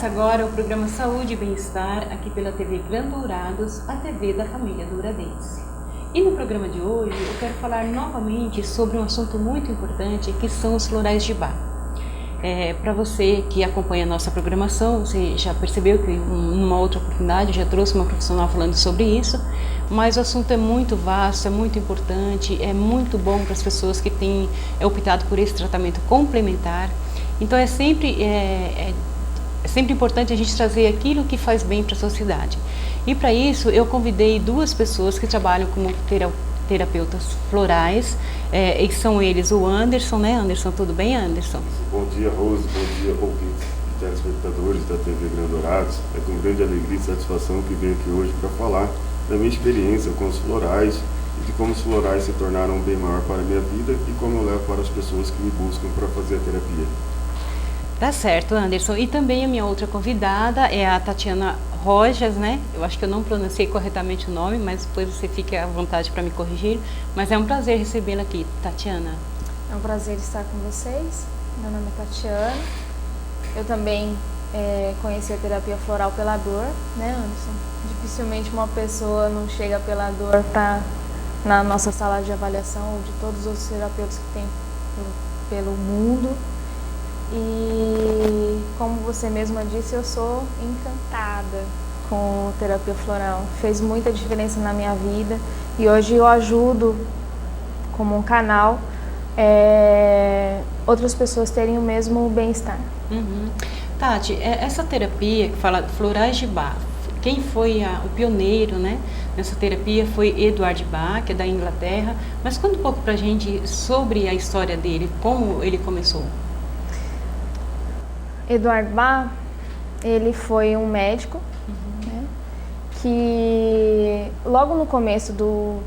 Começa agora o programa Saúde e Bem-Estar, aqui pela TV Gran Dourados, a TV da família douradense. E no programa de hoje eu quero falar novamente sobre um assunto muito importante, que são os florais de Bach. Para você que acompanha a nossa programação, você já percebeu que numa outra oportunidade eu já trouxe uma profissional falando sobre isso, mas o assunto é muito vasto, é muito importante, é muito bom para as pessoas que têm optado por esse tratamento complementar. Então é sempre importante a gente trazer aquilo que faz bem para a sociedade. E para isso eu convidei duas pessoas que trabalham como terapeutas florais, e são eles o Anderson, né? Anderson, tudo bem, Anderson? Bom dia, Rose, bom dia, ouvintes e telespectadores da TV Gran Dourados. É com grande alegria e satisfação que venho aqui hoje para falar da minha experiência com os florais e de como os florais se tornaram um bem maior para a minha vida e como eu levo para as pessoas que me buscam para fazer a terapia. Tá certo, Anderson. E também a minha outra convidada é a Tatiana Rojas, né? Eu acho que eu não pronunciei corretamente o nome, mas depois você fique à vontade para me corrigir. Mas é um prazer recebê-la aqui, Tatiana. É um prazer estar com vocês. Meu nome é Tatiana. Eu também conheci a terapia floral pela dor, né, Anderson? Dificilmente uma pessoa não chega pela dor na nossa sala de avaliação ou de todos os terapeutas que tem pelo mundo. E como você mesma disse, eu sou encantada com terapia floral. Fez muita diferença na minha vida e hoje eu ajudo como um canal outras pessoas terem o mesmo bem-estar. Uhum. Tati, essa terapia que fala florais de Bach, quem foi o pioneiro, né, nessa terapia foi Eduard Bach, que é da Inglaterra. Mas conta um pouco pra gente sobre a história dele, como ele começou. Eduard Bach, ele foi um médico, né, que logo no começo do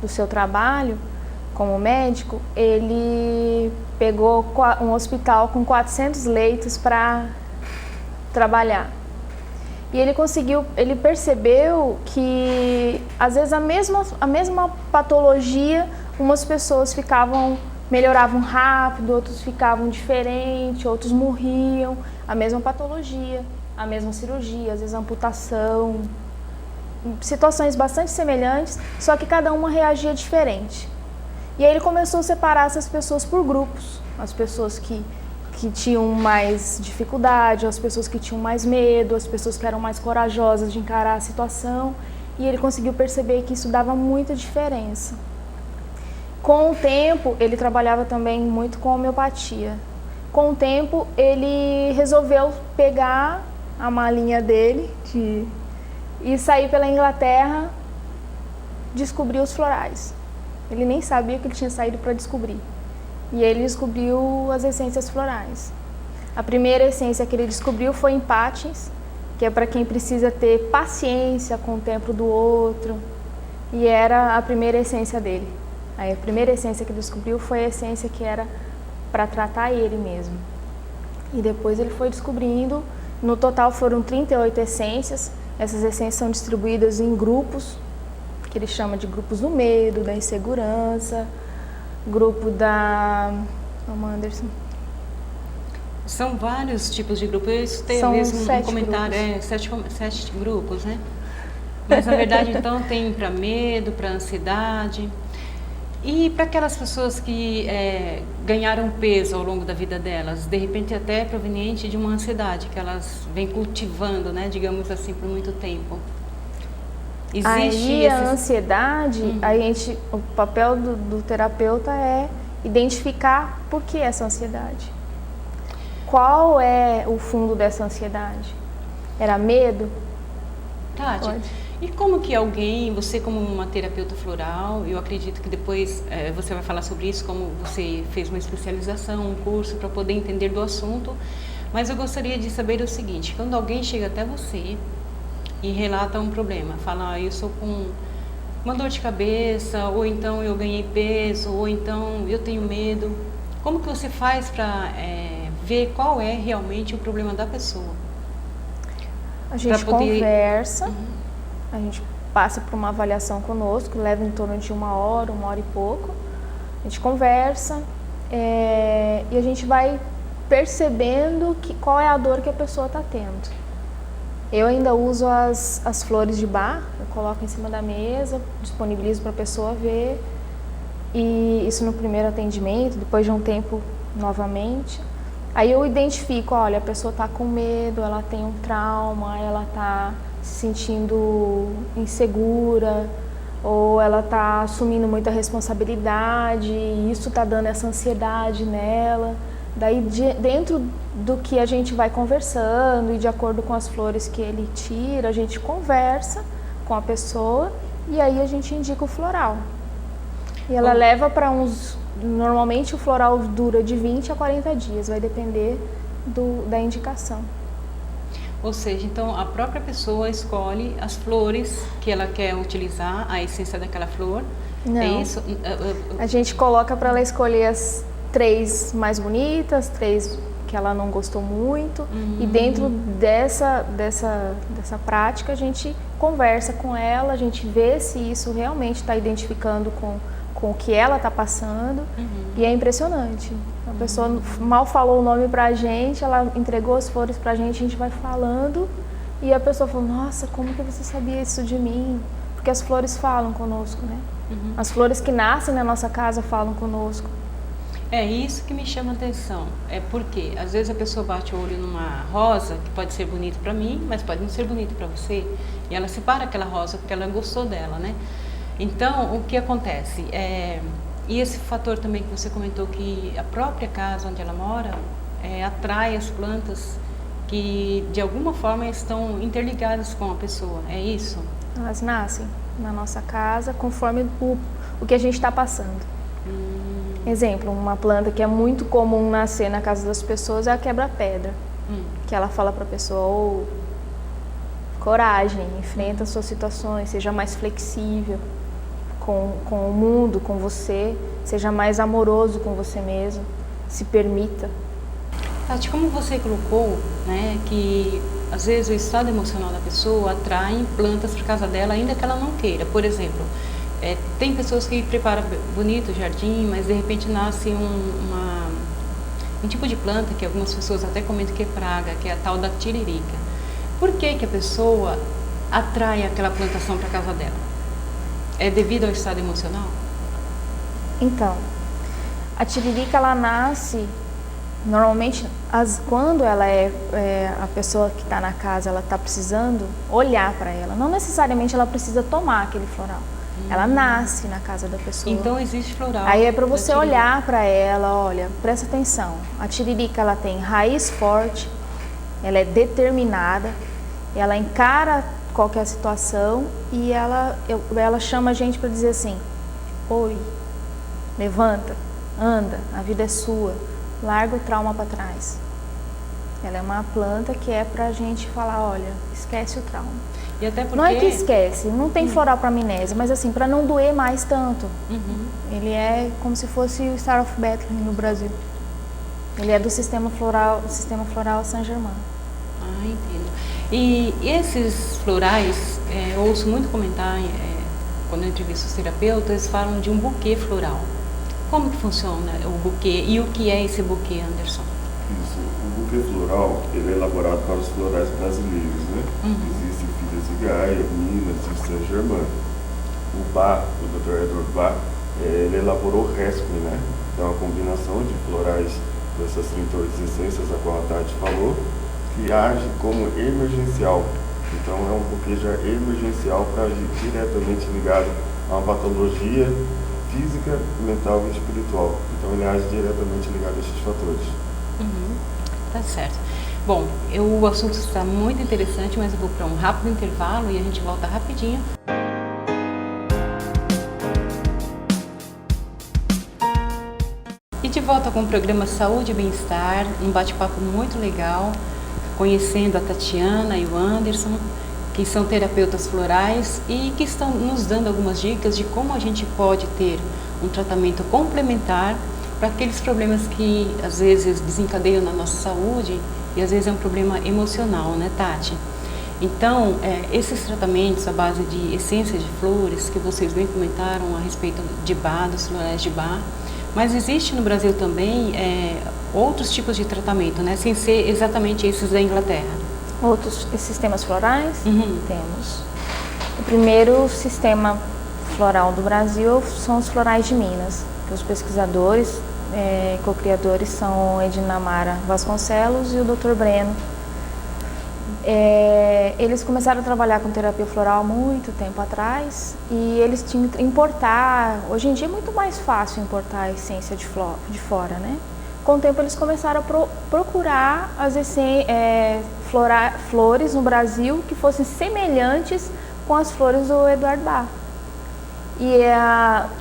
seu trabalho como médico, ele pegou um hospital com 400 leitos para trabalhar. E ele percebeu que às vezes a mesma patologia, umas pessoas melhoravam rápido, outros ficavam diferentes, outros morriam. A mesma patologia, a mesma cirurgia, às vezes amputação, situações bastante semelhantes, só que cada uma reagia diferente. E aí ele começou a separar essas pessoas por grupos, as pessoas que tinham mais dificuldade, as pessoas que tinham mais medo, as pessoas que eram mais corajosas de encarar a situação, e ele conseguiu perceber que isso dava muita diferença. Com o tempo, ele trabalhava também muito com homeopatia. Com o tempo, ele resolveu pegar a malinha dele e sair pela Inglaterra, descobrir os florais. Ele nem sabia que ele tinha saído para descobrir. E ele descobriu as essências florais. A primeira essência que ele descobriu foi em Patins, que é para quem precisa ter paciência com o tempo do outro. E era a primeira essência dele. Aí a primeira essência que ele descobriu foi a essência que era para tratar ele mesmo. E depois ele foi descobrindo, no total foram 38 essências. Essas essências são distribuídas em grupos, que ele chama de grupos do medo, da insegurança, grupo da... Vamos, Anderson. São vários tipos de grupos. Isso tem São mesmo um 7 comentário, grupos. 7 grupos, né? Mas na verdade então tem para medo, para ansiedade. E para aquelas pessoas que ganharam peso ao longo da vida delas, de repente até proveniente de uma ansiedade que elas vêm cultivando, né, digamos assim, por muito tempo. Aí a ansiedade, o papel do terapeuta é identificar por que essa ansiedade. Qual é o fundo dessa ansiedade? Era medo? Tati, pode. E como que alguém, você como uma terapeuta floral, eu acredito que depois você vai falar sobre isso, como você fez uma especialização, um curso para poder entender do assunto, mas eu gostaria de saber o seguinte: quando alguém chega até você e relata um problema, fala, eu sou com uma dor de cabeça, ou então eu ganhei peso, ou então eu tenho medo, como que você faz para ver qual é realmente o problema da pessoa? A gente conversa. A gente passa por uma avaliação conosco, leva em torno de 1 hora e pouco. A gente conversa e a gente vai percebendo qual é a dor que a pessoa está tendo. Eu ainda uso as flores de Bach, eu coloco em cima da mesa, disponibilizo para a pessoa ver, e isso no primeiro atendimento, depois de um tempo novamente. Aí eu identifico, olha, a pessoa está com medo, ela tem um trauma, ela está se sentindo insegura, ou ela está assumindo muita responsabilidade, e isso está dando essa ansiedade nela. Daí, dentro do que a gente vai conversando e de acordo com as flores que ele tira, a gente conversa com a pessoa e aí a gente indica o floral. E ela leva para normalmente o floral dura de 20 a 40 dias, vai depender da indicação. Ou seja, então a própria pessoa escolhe as flores que ela quer utilizar, a essência daquela flor. Não. É isso? A gente coloca para ela escolher as 3 mais bonitas, 3 que ela não gostou muito, e dentro dessa prática a gente conversa com ela, a gente vê se isso realmente está identificando com o que ela está passando, e é impressionante. A pessoa mal falou o nome pra gente, ela entregou as flores pra gente, a gente vai falando, e a pessoa falou, nossa, como que você sabia isso de mim? Porque as flores falam conosco, né? As flores que nascem na nossa casa falam conosco. É isso que me chama a atenção, é porque às vezes a pessoa bate o olho numa rosa que pode ser bonita para mim, mas pode não ser bonita para você, e ela separa aquela rosa porque ela gostou dela, né? Então, o que acontece? E esse fator também que você comentou, que a própria casa onde ela mora atrai as plantas que de alguma forma estão interligadas com a pessoa, é isso? Elas nascem na nossa casa conforme o que a gente está passando. Exemplo, uma planta que é muito comum nascer na casa das pessoas é a quebra-pedra, que ela fala para a pessoa, coragem, enfrenta as suas situações, seja mais flexível com o mundo, com você, seja mais amoroso com você mesmo, se permita. Tati, como você colocou, né, que às vezes o estado emocional da pessoa atrai plantas para casa dela, ainda que ela não queira. Por exemplo, tem pessoas que preparam bonito o jardim, mas de repente nasce um tipo de planta que algumas pessoas até comentam que é praga, que é a tal da tiririca. Por que a pessoa atrai aquela plantação para casa dela? É devido ao estado emocional? Então, a tiririca ela nasce, normalmente, quando ela a pessoa que está na casa, ela está precisando olhar para ela. Não necessariamente ela precisa tomar aquele floral. Ela nasce na casa da pessoa. Então existe floral. Aí é para você olhar para ela, olha, presta atenção. A tiririca ela tem raiz forte, ela é determinada, ela encara qualquer situação e ela chama a gente para dizer assim, oi, levanta, anda, a vida é sua, larga o trauma para trás. Ela é uma planta que é para a gente falar, olha, esquece o trauma. E até porque... Não é que esquece, não tem floral para amnésia, mas assim, para não doer mais tanto. Ele é como se fosse o Star of Bethlehem no Brasil. Ele é do sistema floral Saint-Germain. Ah, entendo. E esses florais, eu ouço muito comentar, quando eu entrevisto os terapeutas, eles falam de um buquê floral. Como que funciona o buquê e o que é esse buquê, Anderson? Isso, o buquê floral, ele é elaborado para os florais brasileiros, né? Existem Filhas de Gaia, Minas e Saint-Germain. O Bach, o Dr. Edward Bach, ele elaborou o Rescue, né? É uma combinação de florais dessas 38 essências, a qual a Tati falou, que age como emergencial. Então é um buquê já emergencial para agir diretamente ligado a uma patologia física, mental e espiritual. Então ele age diretamente ligado a esses fatores. Tá certo. Bom, o assunto está muito interessante, mas eu vou para um rápido intervalo e a gente volta rapidinho. E de volta com o programa Saúde e Bem-Estar, um bate-papo muito legal, conhecendo a Tatiana e o Anderson, que são terapeutas florais e que estão nos dando algumas dicas de como a gente pode ter um tratamento complementar para aqueles problemas que às vezes desencadeiam na nossa saúde e às vezes é um problema emocional, né, Tati? Então, esses tratamentos à base de essências de flores, que vocês bem comentaram a respeito de Bach, dos florais de Bach, mas existe no Brasil também outros tipos de tratamento, né? Sem ser exatamente esses da Inglaterra. Outros sistemas florais? Temos. O primeiro sistema floral do Brasil são os florais de Minas, que os pesquisadores, co-criadores são Edinamara Vasconcelos e o Dr. Breno. Eles começaram a trabalhar com terapia floral há muito tempo atrás e eles tinham que importar. Hoje em dia é muito mais fácil importar a essência de fora, né? Com o tempo eles começaram a procurar as flores no Brasil que fossem semelhantes com as flores do Eduard Bach. E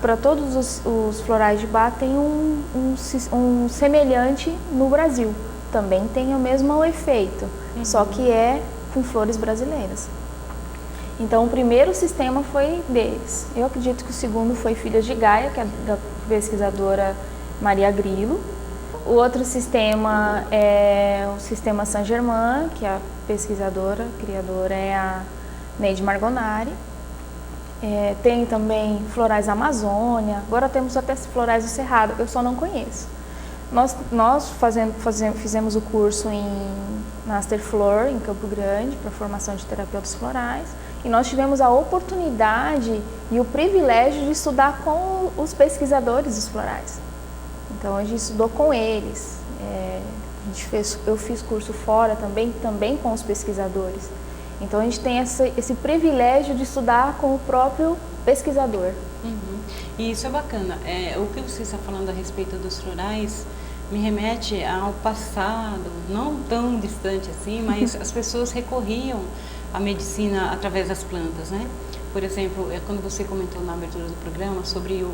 para todos os florais de Bach tem um semelhante no Brasil. Também tem o mesmo efeito, só que é com flores brasileiras. Então o primeiro sistema foi deles. Eu acredito que o segundo foi Filhas de Gaia, que é da pesquisadora Maria Grillo. O outro sistema é o sistema Saint-Germain, que a pesquisadora, criadora é a Neide Margonari. Tem também florais Amazônia, agora temos até florais do Cerrado, eu só não conheço. Nós fizemos o curso em Master Flor, em Campo Grande, para formação de terapeutas florais, e nós tivemos a oportunidade e o privilégio de estudar com os pesquisadores dos florais. Então a gente estudou com eles, eu fiz curso fora também com os pesquisadores. Então a gente tem esse privilégio de estudar com o próprio pesquisador. E isso é bacana. O que você está falando a respeito dos florais me remete ao passado, não tão distante assim, mas as pessoas recorriam à medicina através das plantas, né? Por exemplo, quando você comentou na abertura do programa sobre o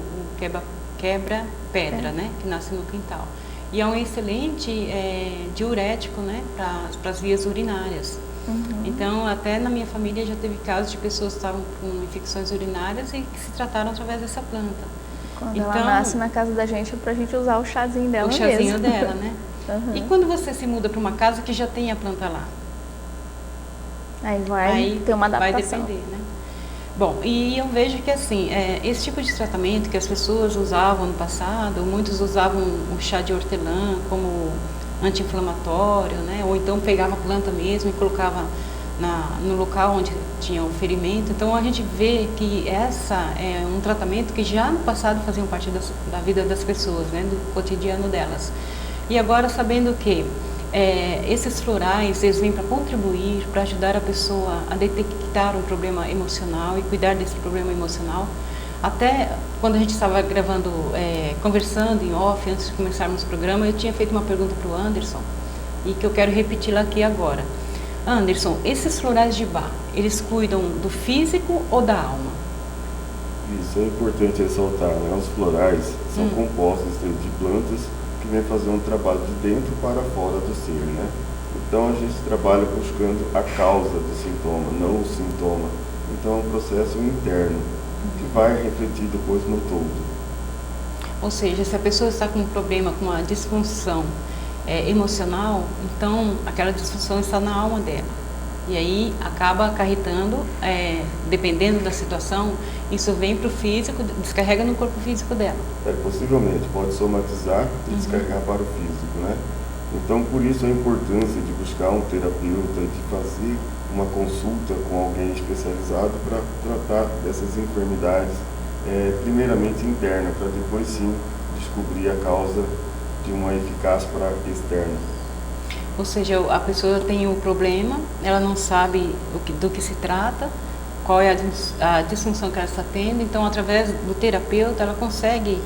quebra-pedra, né? Que nasce no quintal. E é um excelente diurético, né? Para as vias urinárias. Então, até na minha família já teve casos de pessoas que estavam com infecções urinárias e que se trataram através dessa planta. Quando ela nasce na casa da gente, é pra gente usar o chazinho dela mesmo. O chazinho dela, né? E quando você se muda para uma casa que já tem a planta lá? Aí vai ter uma adaptação. Vai depender, né? Bom, e eu vejo que assim, esse tipo de tratamento que as pessoas usavam no passado, muitos usavam o chá de hortelã como anti-inflamatório, né? Ou então pegava a planta mesmo e colocava no local onde tinha o ferimento. Então a gente vê que essa é um tratamento que já no passado faziam parte da vida das pessoas, né? Do cotidiano delas. E agora sabendo que esses florais, eles vêm para contribuir, para ajudar a pessoa a detectar um problema emocional e cuidar desse problema emocional. Até quando a gente estava gravando, conversando em off, antes de começarmos o programa, eu tinha feito uma pergunta para o Anderson e que eu quero repeti-la aqui agora. Anderson, esses florais de Bach, eles cuidam do físico ou da alma? Isso é importante ressaltar, né? Os florais são compostos de plantas que vêm fazer um trabalho de dentro para fora do ser, né? Então a gente trabalha buscando a causa do sintoma, não o sintoma. Então é um processo interno que vai refletir depois no todo. Ou seja, se a pessoa está com um problema, com uma disfunção emocional, então aquela disfunção está na alma dela. E aí acaba acarretando, dependendo da situação, isso vem para o físico, descarrega no corpo físico dela. Possivelmente, pode somatizar e descarregar para o físico, né? Então, por isso a importância de buscar um terapeuta, de fazer uma consulta com alguém especializado para tratar dessas enfermidades, primeiramente interna, para depois sim descobrir a causa de uma eficaz para externa. Ou seja, a pessoa tem o problema, ela não sabe do que se trata, qual é a disfunção que ela está tendo, então através do terapeuta ela consegue,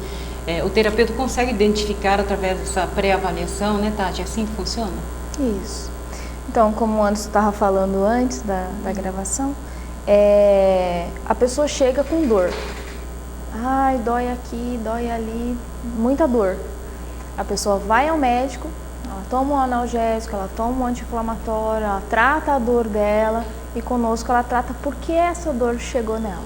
o terapeuta consegue identificar através dessa pré-avaliação, né, Tati? Assim que funciona? Isso. Então, como o Anderson estava falando antes da gravação, a pessoa chega com dor. Ai, dói aqui, dói ali, muita dor. A pessoa vai ao médico, ela toma um analgésico, ela toma um anti-inflamatório, ela trata a dor dela e conosco ela trata por que essa dor chegou nela.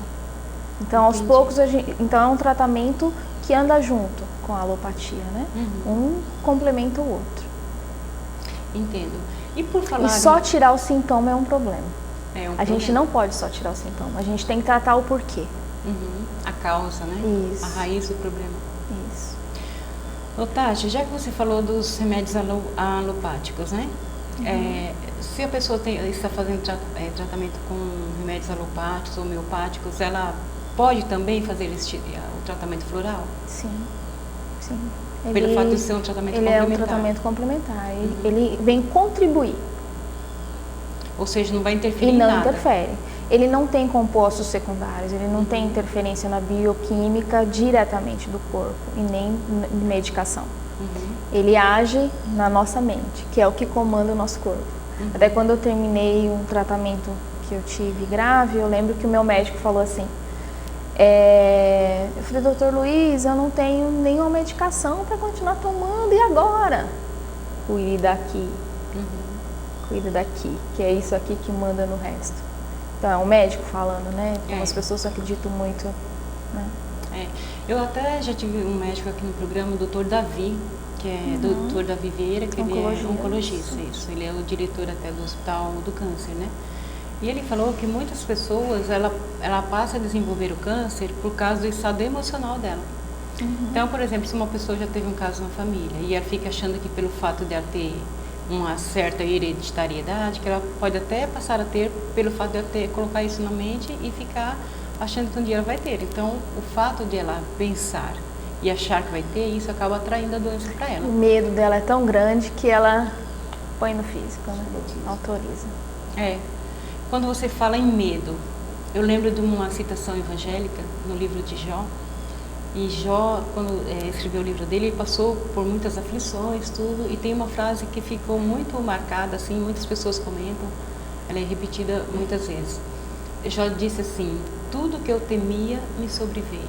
Então, aos poucos, então é um tratamento que anda junto com a alopatia, né? Um complementa o outro. Entendo. E por falar... E só tirar o sintoma é um problema. A gente não pode só tirar o sintoma, a gente tem que tratar o porquê. A causa, né? Isso. A raiz do problema. Isso. Ô, Tati, já que você falou dos remédios alopáticos, né? Se a pessoa está fazendo tratamento com remédios alopáticos ou homeopáticos, ela pode também fazer o tratamento floral? Sim, sim. Pelo fato de ser um tratamento ele complementar. É um tratamento complementar. Ele vem contribuir. Ou seja, não vai interferir E em não nada. interfere. Ele não tem compostos secundários, ele não tem interferência na bioquímica diretamente do corpo e nem de medicação. Ele age na nossa mente, que é o que comanda o nosso corpo. Até quando eu terminei um tratamento que eu tive grave, eu lembro que o meu médico falou assim, eu falei, doutor Luiz, eu não tenho nenhuma medicação para continuar tomando, e agora? Cuide daqui. Cuida daqui, que é isso aqui que manda no resto. Então, é um médico falando, né? Então, as pessoas acreditam muito, né? Eu até já tive um médico aqui no programa, o doutor Davi, que é doutor Davi Vieira, que ele é oncologista, isso. Ele é o diretor até do Hospital do Câncer, né? E ele falou que muitas pessoas, ela passa a desenvolver o câncer por causa do estado emocional dela. Então, por exemplo, se uma pessoa já teve um caso na família e ela fica achando que pelo fato de ela ter uma certa hereditariedade, que ela pode até passar a ter pelo fato de ela colocar isso na mente e ficar achando que um dia ela vai ter. Então, o fato de ela pensar e achar que vai ter, isso acaba atraindo a doença para ela. O medo dela é tão grande que ela põe no físico, né? Autoriza. Quando você fala em medo, eu lembro de uma citação evangélica no livro de Jó. E Jó, quando escreveu o livro dele, ele passou por muitas aflições, tudo, e tem uma frase que ficou muito marcada, assim, muitas pessoas comentam, ela é repetida muitas vezes. Jó disse assim, tudo que eu temia me sobreveio.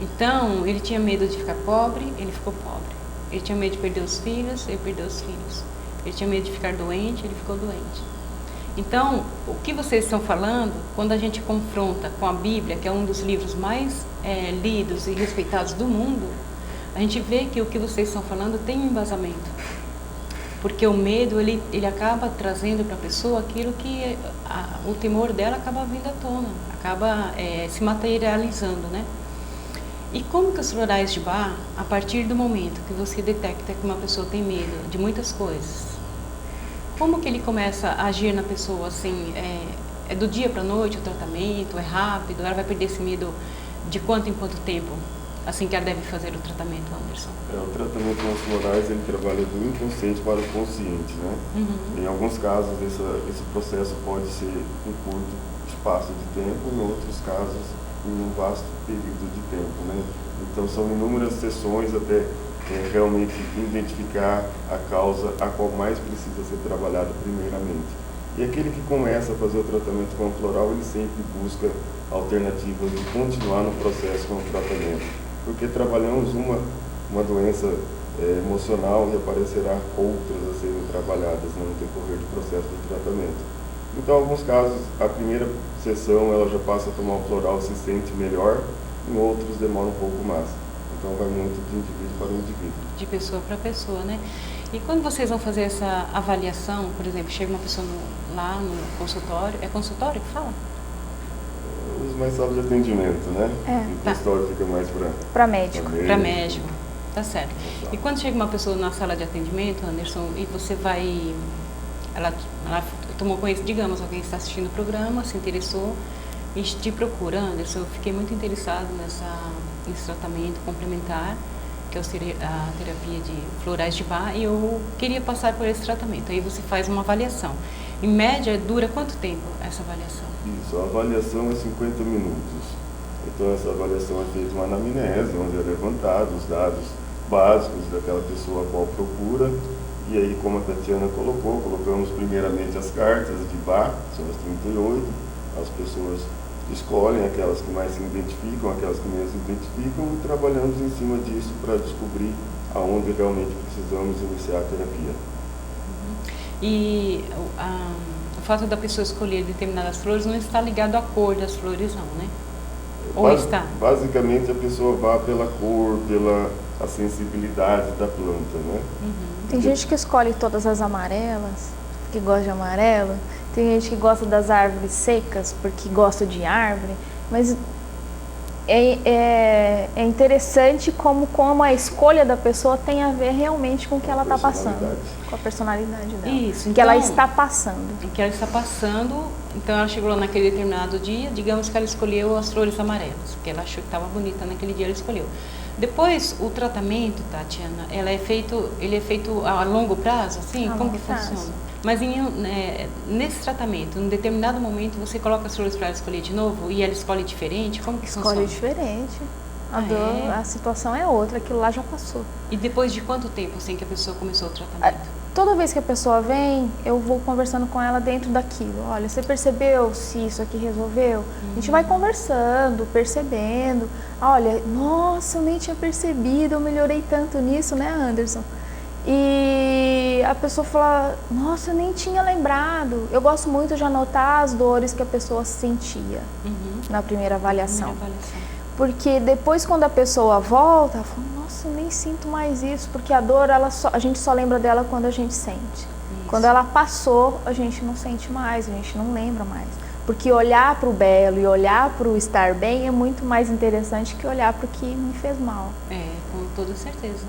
Então, ele tinha medo de ficar pobre, ele ficou pobre. Ele tinha medo de perder os filhos, ele perdeu os filhos. Ele tinha medo de ficar doente, ele ficou doente. Então, o que vocês estão falando, quando a gente confronta com a Bíblia, que é um dos livros mais lidos e respeitados do mundo, a gente vê que o que vocês estão falando tem um embasamento. Porque o medo, ele acaba trazendo para a pessoa aquilo que o temor dela acaba vindo à tona, acaba se materializando, né? E como que os florais de Bach, a partir do momento que você detecta que uma pessoa tem medo de muitas coisas, como que ele começa a agir na pessoa, assim, é do dia para a noite o tratamento, é rápido, ela vai perder esse medo de quanto em quanto tempo, assim que ela deve fazer o tratamento, Anderson? O tratamento com os florais, ele trabalha do inconsciente para o consciente, né? Em alguns casos, esse processo pode ser em curto espaço de tempo, em outros casos, em um vasto período de tempo, né? Então, são inúmeras sessões até realmente identificar a causa a qual mais precisa ser trabalhada primeiramente. E aquele que começa a fazer o tratamento com o floral, ele sempre busca alternativas de continuar no processo com o tratamento. Porque trabalhamos uma doença emocional e aparecerá outras a serem trabalhadas no decorrer do processo de tratamento. Então, em alguns casos, a primeira sessão ela já passa a tomar o floral e se sente melhor, em outros demora um pouco mais. Então, vai muito de indivíduo para indivíduo. De pessoa para pessoa, né? E quando vocês vão fazer essa avaliação, por exemplo, chega uma pessoa lá no consultório, é consultório que fala? Os mais salas de atendimento, né? O consultório fica mais para médico. Para médico, tá certo. E quando chega uma pessoa na sala de atendimento, Anderson, e você vai... Ela tomou conhecimento, digamos, alguém está assistindo o programa, se interessou e te procura, Anderson, eu fiquei muito interessado nesse tratamento complementar, que é a terapia de florais de Bach, e eu queria passar por esse tratamento. Aí você faz uma avaliação. Em média, dura quanto tempo essa avaliação? Isso, a avaliação é 50 minutos. Então, essa avaliação é feita uma anamnese, onde é levantado os dados básicos daquela pessoa a qual procura. E aí, como a Tatiana colocamos primeiramente as cartas de Bach, são as 38, as pessoas escolhem aquelas que mais se identificam, aquelas que menos se identificam, e trabalhamos em cima disso para descobrir aonde realmente precisamos iniciar a terapia. E o fato da pessoa escolher determinadas flores não está ligado à cor das flores, não, né? Ou está? Basicamente, a pessoa vai pela cor, pela a sensibilidade da planta, né? Tem gente que escolhe todas as amarelas, que gosta de amarelo. Tem gente que gosta das árvores secas porque gosta de árvore, mas é interessante como a escolha da pessoa tem a ver realmente com o que ela está passando, com a personalidade dela. Isso, que ela está passando. Que ela está passando, então ela chegou lá naquele determinado dia, digamos que ela escolheu as flores amarelas, porque ela achou que estava bonita naquele dia, ela escolheu. Depois, o tratamento, Tatiana, ele é feito a longo prazo, assim? Como que funciona? Mas nesse tratamento, em determinado momento, você coloca as flores para ela escolher de novo e ela escolhe diferente? Como que funciona? Escolhe diferente. A situação é outra, aquilo lá já passou. E depois de quanto tempo assim que a pessoa começou o tratamento? Toda vez que a pessoa vem, eu vou conversando com ela dentro daquilo. Olha, você percebeu se isso aqui resolveu? A gente vai conversando, percebendo. Olha, nossa, eu nem tinha percebido, eu melhorei tanto nisso, né, Anderson? E a pessoa fala, nossa, eu nem tinha lembrado. Eu gosto muito de anotar as dores que a pessoa sentia na primeira avaliação. Porque depois, quando a pessoa volta, ela fala, nossa, eu nem sinto mais isso. Porque a dor, a gente só lembra dela quando a gente sente. Isso. Quando ela passou, a gente não sente mais, a gente não lembra mais. Porque olhar para o belo e olhar para o estar bem é muito mais interessante que olhar para o que me fez mal. Com toda certeza.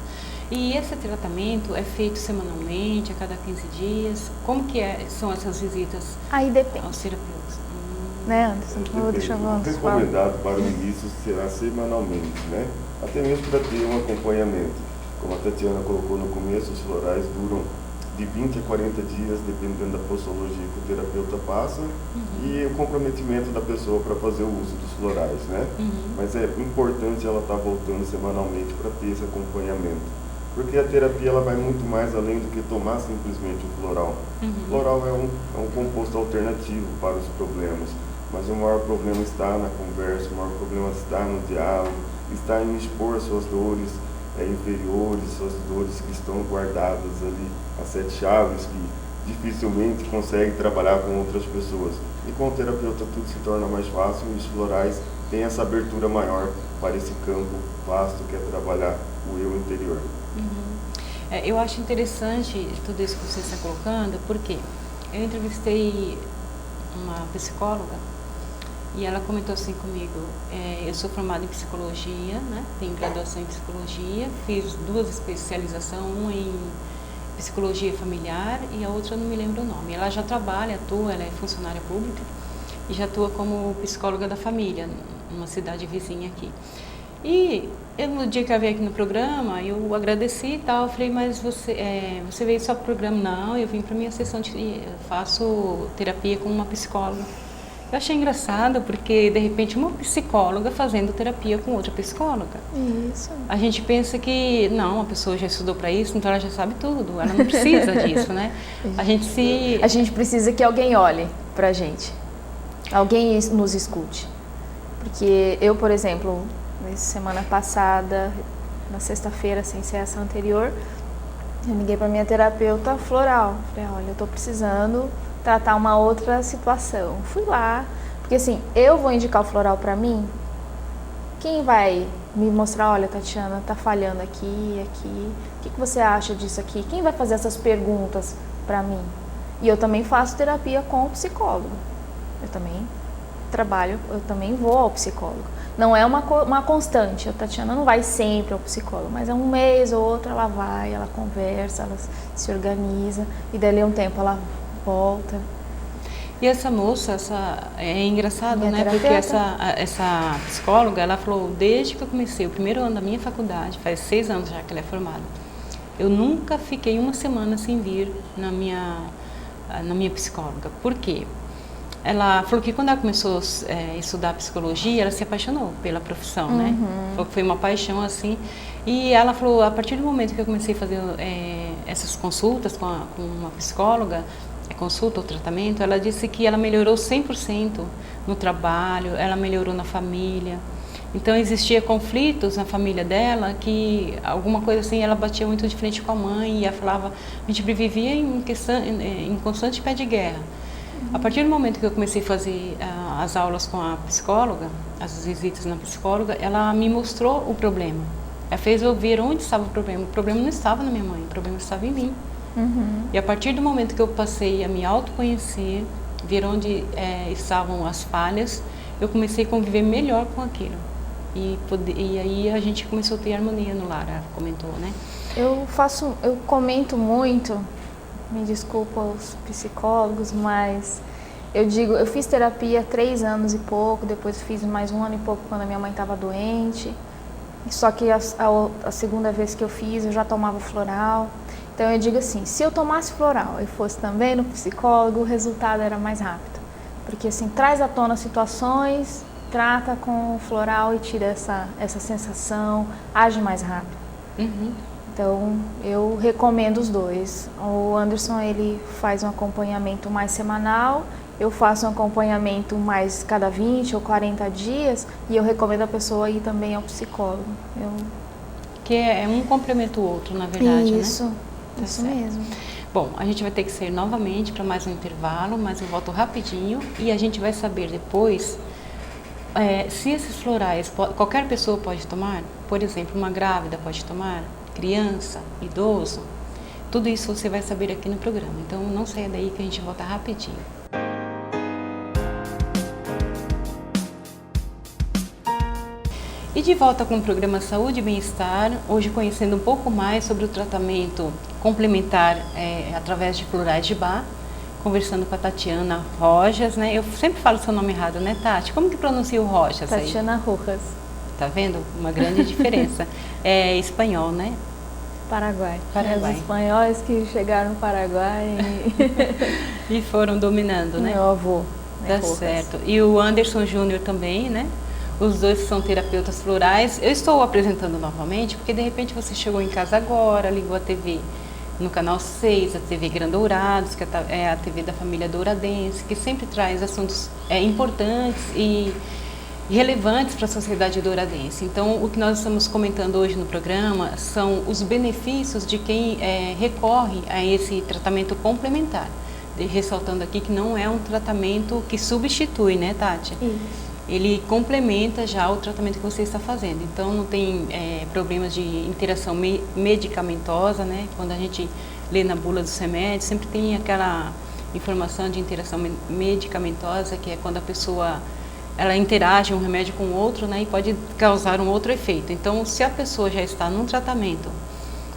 E esse tratamento é feito semanalmente, a cada 15 dias? Como que são essas visitas Aí depende. aos terapeutas? Né, Anderson? Vou deixar o Anderson falar. Recomendado para o início será semanalmente, né? Até mesmo para ter um acompanhamento. Como a Tatiana colocou no começo, os florais duram de 20 a 40 dias, dependendo da postologia que o terapeuta passa e o comprometimento da pessoa para fazer o uso dos florais, né? Mas é importante ela estar voltando semanalmente para ter esse acompanhamento. Porque a terapia ela vai muito mais além do que tomar simplesmente o floral. O floral é um composto alternativo para os problemas, mas o maior problema está na conversa, o maior problema está no diálogo, está em expor suas dores inferiores, suas dores que estão guardadas ali, as 7 chaves que dificilmente consegue trabalhar com outras pessoas. E com o terapeuta tudo se torna mais fácil e os florais têm essa abertura maior para esse campo vasto que é trabalhar o eu interior. Eu acho interessante tudo isso que você está colocando, porque eu entrevistei uma psicóloga e ela comentou assim comigo, eu sou formada em psicologia, né? Tenho graduação em psicologia, fiz 2 especializações, uma em psicologia familiar e a outra eu não me lembro o nome. Ela já trabalha, atua, ela é funcionária pública e já atua como psicóloga da família, numa cidade vizinha aqui. E no dia que eu veio aqui no programa, eu agradeci e tal, eu falei, mas você veio só para o programa? Não, eu vim para minha sessão eu faço terapia com uma psicóloga. Eu achei engraçado porque, de repente, uma psicóloga fazendo terapia com outra psicóloga. Isso. A gente pensa que, não, a pessoa já estudou para isso, então ela já sabe tudo, ela não precisa disso, né? A gente precisa que alguém olhe pra gente, alguém nos escute. Porque eu, por exemplo, semana passada, na sexta-feira, sem ser essa anterior, eu liguei pra minha terapeuta floral. Falei, olha, eu tô precisando tratar uma outra situação. Fui lá, porque assim, eu vou indicar o floral pra mim, quem vai me mostrar, olha, Tatiana, tá falhando aqui, o que você acha disso aqui? Quem vai fazer essas perguntas pra mim? E eu também faço terapia com o psicólogo. Eu também trabalho, eu também vou ao psicólogo. Não é uma constante, a Tatiana não vai sempre ao psicólogo, mas é um mês ou outro ela vai, ela conversa, ela se organiza e dali a um tempo ela volta. E essa moça, é engraçado, né? Porque essa psicóloga, ela falou, desde que eu comecei o primeiro ano da minha faculdade, faz 6 anos já que ela é formada, eu nunca fiquei uma semana sem vir na minha psicóloga. Por quê? Ela falou que quando ela começou a estudar psicologia, ela se apaixonou pela profissão, né? Falou que foi uma paixão assim. E ela falou, a partir do momento que eu comecei a fazer essas consultas com uma psicóloga, consulta ou tratamento, ela disse que ela melhorou 100% no trabalho, ela melhorou na família. Então existia conflitos na família dela, que alguma coisa assim, ela batia muito de frente com a mãe e ela falava, a gente vivia em constante pé de guerra. A partir do momento que eu comecei a fazer as aulas com a psicóloga, as visitas na psicóloga, ela me mostrou o problema. Ela fez eu ver onde estava o problema. O problema não estava na minha mãe, o problema estava em mim. E a partir do momento que eu passei a me autoconhecer, ver onde estavam as falhas, eu comecei a conviver melhor com aquilo. e aí a gente começou a ter harmonia no lar, ela comentou, né? Eu comento muito, me desculpa os psicólogos, mas eu fiz terapia há 3 anos e pouco, depois fiz mais 1 ano e pouco quando a minha mãe estava doente, só que a segunda vez que eu fiz eu já tomava floral. Então eu digo assim, se eu tomasse floral e fosse também no psicólogo, o resultado era mais rápido. Porque assim, traz à tona situações, trata com o floral e tira essa sensação, age mais rápido. Uhum. Então eu recomendo os dois. O Anderson, ele faz um acompanhamento mais semanal, eu faço um acompanhamento mais cada 20 ou 40 dias e eu recomendo a pessoa ir também ao psicólogo. Que é um complementa o outro, na verdade, Isso, né? Isso certo. mesmo. Bom, a gente vai ter que sair novamente para mais um intervalo, mas eu volto rapidinho e a gente vai saber depois se esses florais qualquer pessoa pode tomar. Por exemplo, uma grávida pode tomar, criança, idoso. Tudo isso você vai saber aqui no programa. Então não saia daí que a gente volta rapidinho. E de volta com o programa Saúde e Bem-Estar, hoje conhecendo um pouco mais sobre o tratamento complementar através de florais de Bach, conversando com a Tatiana Rojas, né? Eu sempre falo seu nome errado, né, Tati? Como que pronuncia o Rojas aí? Tatiana Rojas. Tá vendo? Uma grande diferença. É espanhol, né? Paraguai. Paraguai. Os espanhóis que chegaram no Paraguai e foram dominando, né? Meu avô. Tá certo. E o Anderson Júnior também, né? Os dois são terapeutas florais. Eu estou apresentando novamente porque de repente você chegou em casa agora, ligou a TV no canal 6, a TV Grandourados, que é a TV da família douradense, que sempre traz assuntos importantes e relevantes para a sociedade douradense. Então, o que nós estamos comentando hoje no programa são os benefícios de quem recorre a esse tratamento complementar. Ressaltando aqui que não é um tratamento que substitui, né, Tati? Isso. Ele complementa já o tratamento que você está fazendo. Então, não tem problemas de interação medicamentosa, né? Quando a gente lê na bula dos remédios, sempre tem aquela informação de interação medicamentosa, que é quando a pessoa ela interage um remédio com o outro, né? E pode causar um outro efeito. Então, se a pessoa já está num tratamento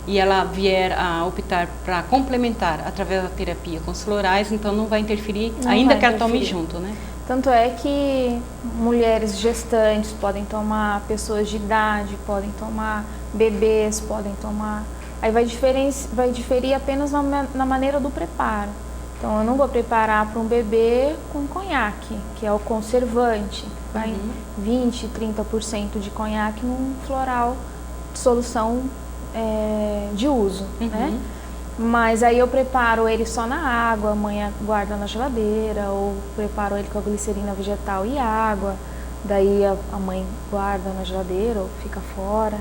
e ela vier a optar para complementar através da terapia com os florais, então não vai interferir, ainda que ela tome junto, né? Tanto é que mulheres gestantes podem tomar, pessoas de idade podem tomar, bebês podem tomar. Aí vai diferir apenas na maneira do preparo. Então eu não vou preparar para um bebê com conhaque, que é o conservante. Vai 20, 30% de conhaque num floral de solução de uso, né? Mas aí eu preparo ele só na água, a mãe guarda na geladeira, ou preparo ele com a glicerina vegetal e água, daí a mãe guarda na geladeira ou fica fora.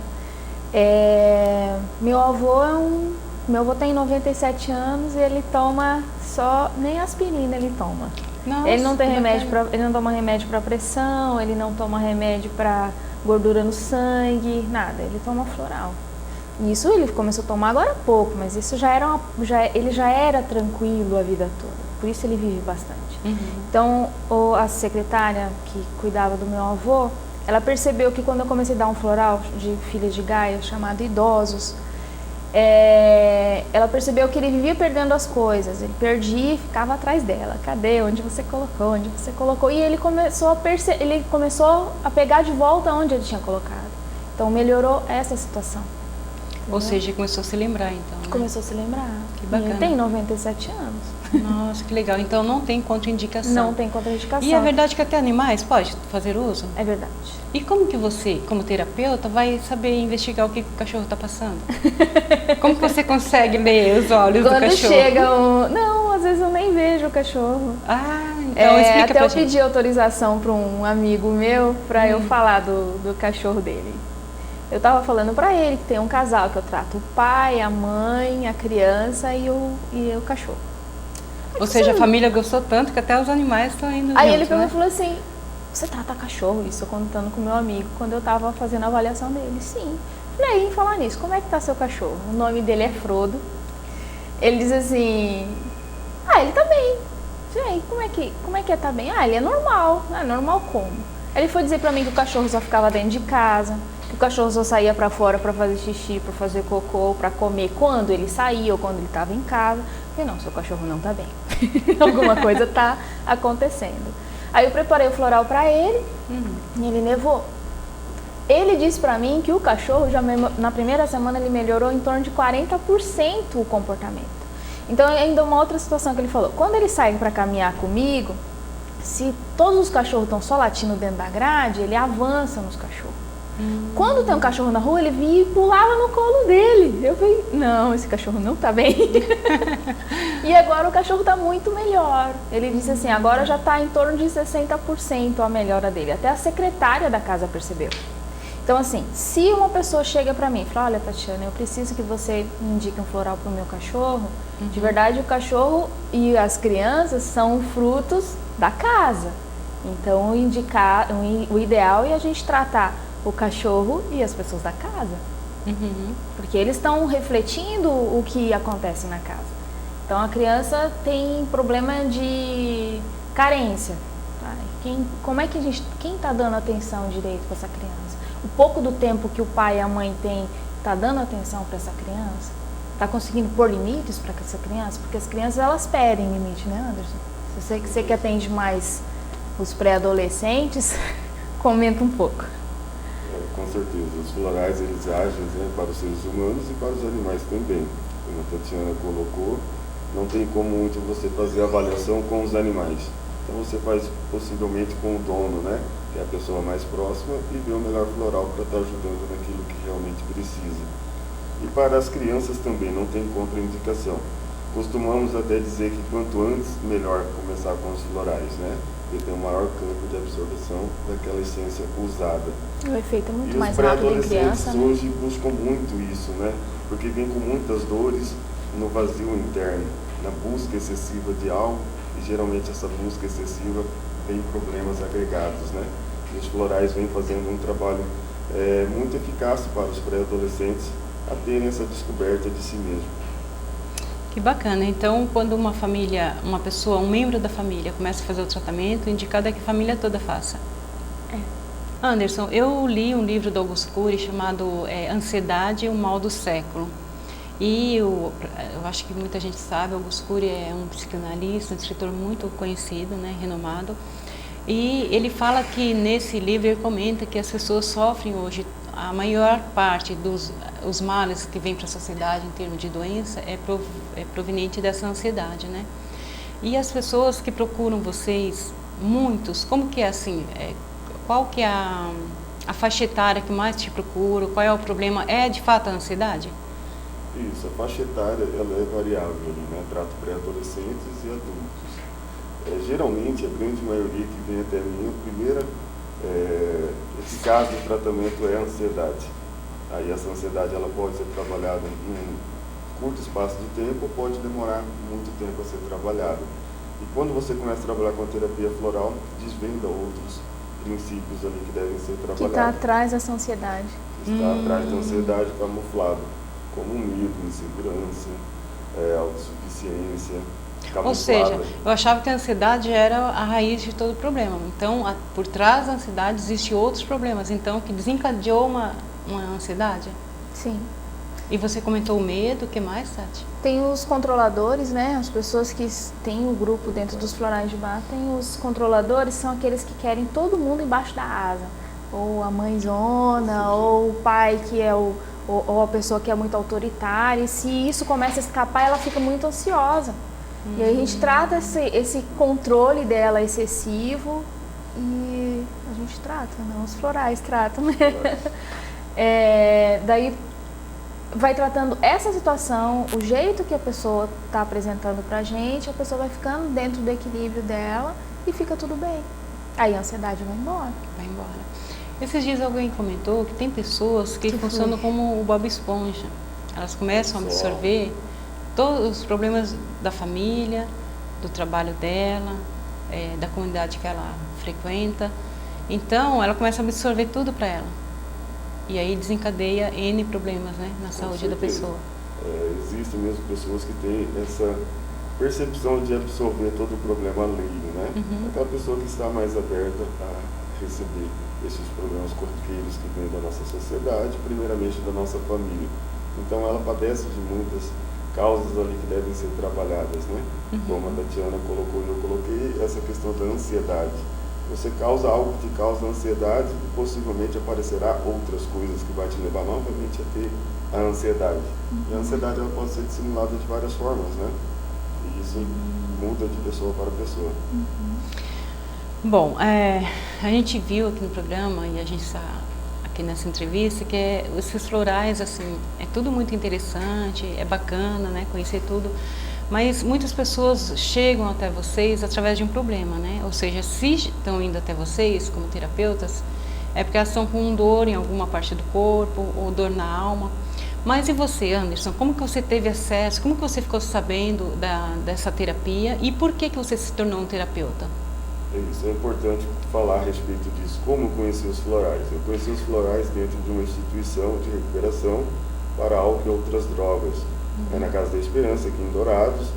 Meu avô tem 97 anos e ele toma nem aspirina ele toma. Nossa, ele não tem remédio ele não toma remédio para pressão, ele não toma remédio para gordura no sangue, nada, ele toma floral. Isso ele começou a tomar agora há pouco, mas isso ele já era tranquilo a vida toda, por isso ele vive bastante. Então, a secretária que cuidava do meu avô, ela percebeu que quando eu comecei a dar um floral de filha de Gaia, chamado Idosos, ela percebeu que ele vivia perdendo as coisas, ele perdia e ficava atrás dela. Cadê? Onde você colocou? Onde você colocou? E ele começou a pegar de volta onde ele tinha colocado. Então, melhorou essa situação. Ou seja, começou a se lembrar, então, né? Começou a se lembrar. Que bacana. Ele tem 97 anos. Nossa, que legal. Então não tem contraindicação. Não tem contraindicação. E é verdade que até animais pode fazer uso? É verdade. E como que você, como terapeuta, vai saber investigar o que o cachorro está passando? Como que você consegue ler os olhos do cachorro? Quando chega Não, às vezes eu nem vejo o cachorro. Ah, então explica até pra eu gente. pedi autorização para um amigo meu para eu falar do cachorro dele. Eu tava falando pra ele que tem um casal que eu trato o pai, a mãe, a criança e o cachorro. Ou seja, a família gostou tanto que até os animais estão indo Aí juntos, ele pegou né? e falou assim, você trata cachorro? Isso eu contando com meu amigo quando eu tava fazendo a avaliação dele. Sim. Falei, em falar nisso, como é que tá seu cachorro? O nome dele é Frodo. Ele diz assim, ele tá bem. Falei, como é que tá bem? Ele é normal. Normal como? Ele foi dizer pra mim que o cachorro só ficava dentro de casa, que o cachorro só saía pra fora pra fazer xixi, pra fazer cocô, pra comer quando ele saía ou quando ele estava em casa. Eu falei, não, seu cachorro não tá bem. Alguma coisa tá acontecendo. Aí eu preparei o floral pra ele e ele levou. Ele disse pra mim que o cachorro, já na primeira semana, ele melhorou em torno de 40% o comportamento. Então, ainda uma outra situação que ele falou, quando ele sai pra caminhar comigo, se todos os cachorros estão só latindo dentro da grade, ele avança nos cachorros. Quando tem um cachorro na rua, ele vinha e pulava no colo dele. Eu falei, não, esse cachorro não tá bem. E agora o cachorro tá muito melhor. Ele disse assim, agora já tá em torno de 60% a melhora dele. Até a secretária da casa percebeu. Então assim, se uma pessoa chega pra mim e fala, olha Tatiana, eu preciso que você me indique um floral pro meu cachorro. De verdade, o cachorro e as crianças são frutos da casa. Então o ideal é a gente tratar o cachorro e as pessoas da casa. Porque eles estão refletindo o que acontece na casa. Então a criança tem problema de carência. Tá? Quem está dando atenção direito para essa criança? O pouco do tempo que o pai e a mãe têm, está dando atenção para essa criança? Está conseguindo pôr limites para essa criança? Porque as crianças, elas pedem limite, né, Anderson? Você que atende mais os pré-adolescentes, comenta um pouco. Com certeza, os florais eles agem, né, para os seres humanos e para os animais também. Como a Tatiana colocou, não tem como muito você fazer avaliação com os animais. Então você faz possivelmente com o dono, né, que é a pessoa mais próxima, e vê o melhor floral para estar ajudando naquilo que realmente precisa. E para as crianças também não tem contraindicação. Costumamos até dizer que quanto antes, melhor começar com os florais, né? Porque tem um maior campo de absorção daquela essência usada. O efeito é muito e mais rápido em criança, né? Hoje buscam muito isso, né? Porque vem com muitas dores no vazio interno, na busca excessiva de algo, e geralmente essa busca excessiva tem problemas agregados, né? E os florais vêm fazendo um trabalho muito eficaz para os pré-adolescentes a terem essa descoberta de si mesmo. Que bacana. Então, quando uma família, uma pessoa, um membro da família começa a fazer o tratamento, o indicado é que a família toda faça. Anderson, eu li um livro do Augusto Cury chamado Ansiedade, o Mal do Século. E eu acho que muita gente sabe, Augusto Cury é um psicanalista, um escritor muito conhecido, né, renomado. E ele fala que nesse livro ele comenta que as pessoas sofrem hoje, a maior parte dos males que vem para a sociedade em termos de doença é proveniente dessa ansiedade, né? E as pessoas que procuram vocês, muitos, como que é assim? Qual que é a faixa etária que mais te procura? Qual é o problema? É de fato a ansiedade? Isso, a faixa etária ela é variável, né? Trato pré-adolescentes e adultos. Geralmente, a grande maioria que vem até mim, a primeira eficácia do tratamento é a ansiedade. Aí essa ansiedade ela pode ser trabalhada em um curto espaço de tempo ou pode demorar muito tempo a ser trabalhada. E quando você começa a trabalhar com a terapia floral, desvenda outros princípios ali que devem ser trabalhados. Que está atrás dessa ansiedade. Está atrás da ansiedade camuflado, como medo, insegurança, autossuficiência. Camuflada. Ou seja, eu achava que a ansiedade era a raiz de todo o problema. Então, por trás da ansiedade existem outros problemas, então, que desencadeou uma ansiedade? Sim. E você comentou o medo, o que mais, Tati? Tem os controladores, né? As pessoas que têm o grupo dentro dos florais de bar, tem os controladores, são aqueles que querem todo mundo embaixo da asa. Ou a mãezona, ou o pai que é ou a pessoa que é muito autoritária. E se isso começa a escapar, ela fica muito ansiosa. E aí a gente trata esse controle dela excessivo e a gente trata, não? Os florais tratam, né? Daí vai tratando essa situação, o jeito que a pessoa está apresentando pra gente, a pessoa vai ficando dentro do equilíbrio dela e fica tudo bem. Aí a ansiedade vai embora. Vai embora. Esses dias alguém comentou que tem pessoas que funcionam como o Bob Esponja. Elas começam a absorver todos os problemas da família, do trabalho dela, da comunidade que ela frequenta. Então, ela começa a absorver tudo para ela. E aí desencadeia N problemas, né, na saúde da pessoa. Existem mesmo pessoas que têm essa percepção de absorver todo o problema alheio, né? Aquela pessoa que está mais aberta a receber esses problemas corriqueiros que vêm da nossa sociedade, primeiramente da nossa família. Então ela padece de muitas causas ali que devem ser trabalhadas, né? Como a Tatiana colocou e eu coloquei, essa questão da ansiedade. Você causa algo que te causa ansiedade e possivelmente aparecerá outras coisas que vai te levar novamente a ter a ansiedade. E a ansiedade ela pode ser dissimulada de várias formas, né? E isso muda de pessoa para pessoa. Bom, a gente viu aqui no programa e a gente está aqui nessa entrevista que esses florais, assim, é tudo muito interessante, é bacana, né, conhecer tudo, mas muitas pessoas chegam até vocês através de um problema, né, ou seja, se estão indo até vocês como terapeutas, é porque elas estão com dor em alguma parte do corpo ou dor na alma. Mas e você, Anderson, como que você teve acesso, como que você ficou sabendo dessa terapia e por que você se tornou um terapeuta? Isso é importante falar a respeito disso. Como eu conheci os florais? Eu conheci os florais dentro de uma instituição de recuperação para álcool e outras drogas. É na Casa da Esperança, aqui em Dourados,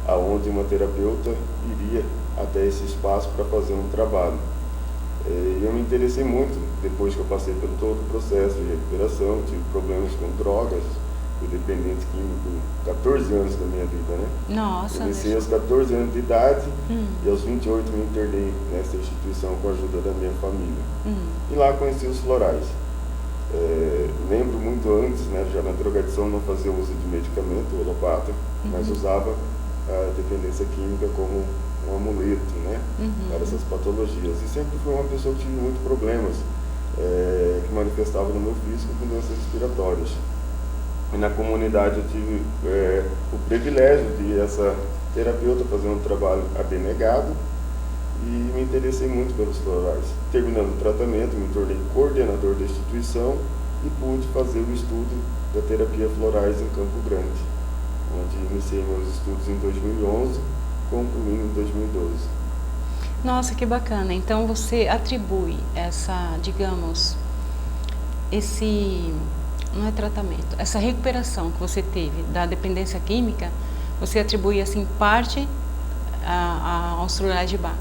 aonde uma terapeuta iria até esse espaço para fazer um trabalho. Eu me interessei muito depois que eu passei pelo todo o processo de recuperação, tive problemas com drogas, fui dependente químico 14 anos da minha vida, né? Nossa! Comecei aos 14 anos de idade e aos 28 me internei nessa instituição com a ajuda da minha família. E lá conheci os florais. Lembro muito antes, né, já na drogadição não fazia uso de medicamento, holopata, mas usava a dependência química como um amuleto, né, para essas patologias. E sempre fui uma pessoa que tive muitos problemas que manifestavam no meu físico com doenças respiratórias. E na comunidade eu tive o privilégio de essa terapeuta fazer um trabalho abnegado e me interessei muito pelos florais. Terminando o tratamento, me tornei coordenador da instituição e pude fazer o estudo da terapia florais em Campo Grande, onde iniciei meus estudos em 2011, concluindo em 2012. Nossa, que bacana! Então você atribui essa, digamos, não é tratamento, essa recuperação que você teve da dependência química, você atribui assim parte aos florais de Bach,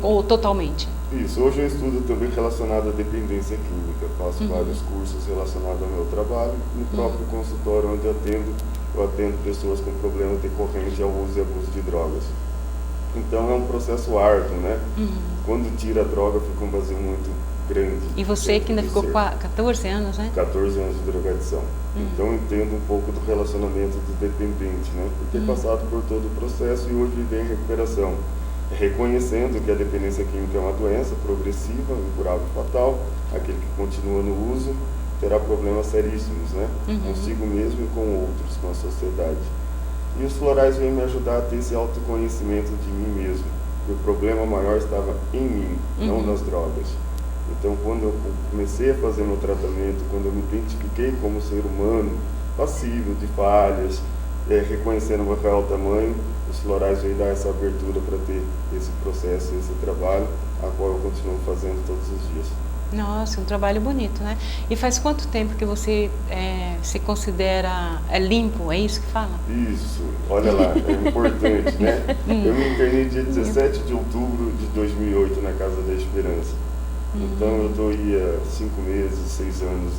ou totalmente? Isso, hoje eu estudo também relacionado à dependência química, faço vários cursos relacionados ao meu trabalho, no próprio consultório onde eu atendo pessoas com problemas decorrentes ao uso e abuso de drogas. Então é um processo árduo, né? Quando tira a droga fica um vazio muito grande. E você que ainda ficou 14 anos, né? 14 anos de drogadição. Então eu entendo um pouco do relacionamento do dependente, né? Por ter passado por todo o processo e hoje viver em recuperação. Reconhecendo que a dependência química é uma doença progressiva, incurável e fatal, aquele que continua no uso terá problemas seríssimos, né? Consigo mesmo e com outros, com a sociedade. E os florais vêm me ajudar a ter esse autoconhecimento de mim mesmo. E o problema maior estava em mim, não nas drogas. Então, quando eu comecei a fazer meu tratamento, quando eu me identifiquei como ser humano, passível de falhas, reconhecendo o meu real tamanho, os florais veio dar essa abertura para ter esse processo, esse trabalho, a qual eu continuo fazendo todos os dias. Nossa, um trabalho bonito, né? E faz quanto tempo que você se considera limpo, é isso que fala? Isso, olha lá, é importante, né? Eu me internei dia 17 de outubro de 2008 na Casa da Esperança. Então eu estou aí há 5 meses, 6 anos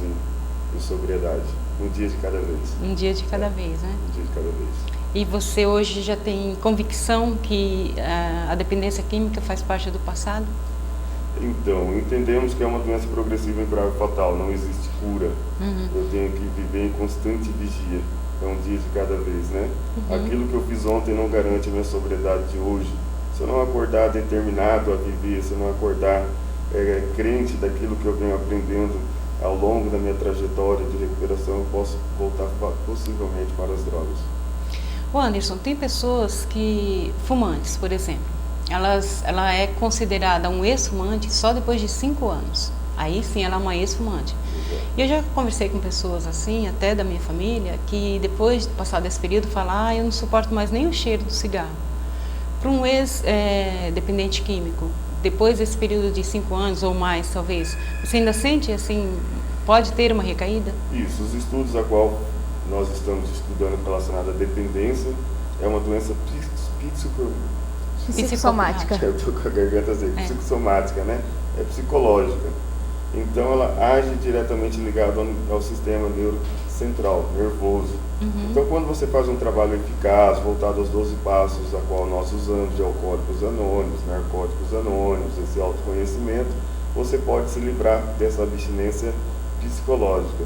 em sobriedade, um dia de cada vez. Um dia de cada vez, né? Um dia de cada vez. E você hoje já tem convicção que a dependência química faz parte do passado? Então, entendemos que é uma doença progressiva, incurável e fatal, não existe cura. Eu tenho que viver em constante vigia, é um dia de cada vez, né? Aquilo que eu fiz ontem não garante a minha sobriedade de hoje. Se eu não acordar determinado a viver, se eu não acordar crente daquilo que eu venho aprendendo ao longo da minha trajetória de recuperação, eu posso voltar possivelmente para as drogas. O Anderson, tem pessoas que, fumantes, por exemplo, ela é considerada um ex-fumante só depois de 5 anos. Aí sim ela é uma ex-fumante. E eu já conversei com pessoas assim, até da minha família, que depois de passar desse período falam, eu não suporto mais nem o cheiro do cigarro. Para um ex-dependente químico, depois desse período de 5 anos ou mais, talvez, você ainda sente assim, pode ter uma recaída? Isso, os estudos a qual nós estamos estudando relacionada à dependência é uma doença psicossomática. Eu estou com a garganta assim, psicossomática, né? é psicológica. Então ela age diretamente ligada ao sistema neurocentral, nervoso. Então quando você faz um trabalho eficaz, voltado aos 12 passos, a qual nós usamos de alcoólicos anônimos, narcóticos anônimos, esse autoconhecimento, você pode se livrar dessa abstinência psicológica.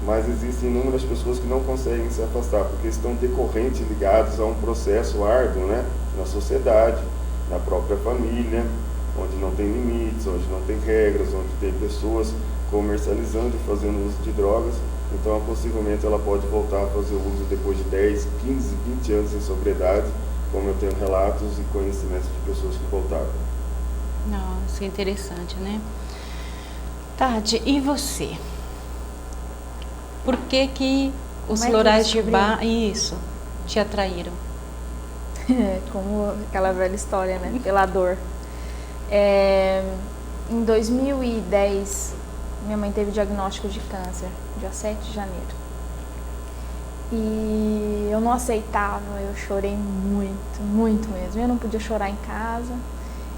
Mas existem inúmeras pessoas que não conseguem se afastar, porque estão decorrentes ligados a um processo árduo, né? Na sociedade, na própria família, onde não tem limites, onde não tem regras, onde tem pessoas comercializando e fazendo uso de drogas. Então, possivelmente, ela pode voltar a fazer o uso depois de 10, 15, 20 anos em sobriedade, como eu tenho relatos e conhecimentos de pessoas que voltaram. Nossa, interessante, né? Tati, e você? Por que os florais de Bach, isso, te atraíram? Como aquela velha história, né? Pela dor. Em 2010, minha mãe teve diagnóstico de câncer, dia 7 de janeiro. E eu não aceitava, eu chorei muito, muito mesmo. Eu não podia chorar em casa,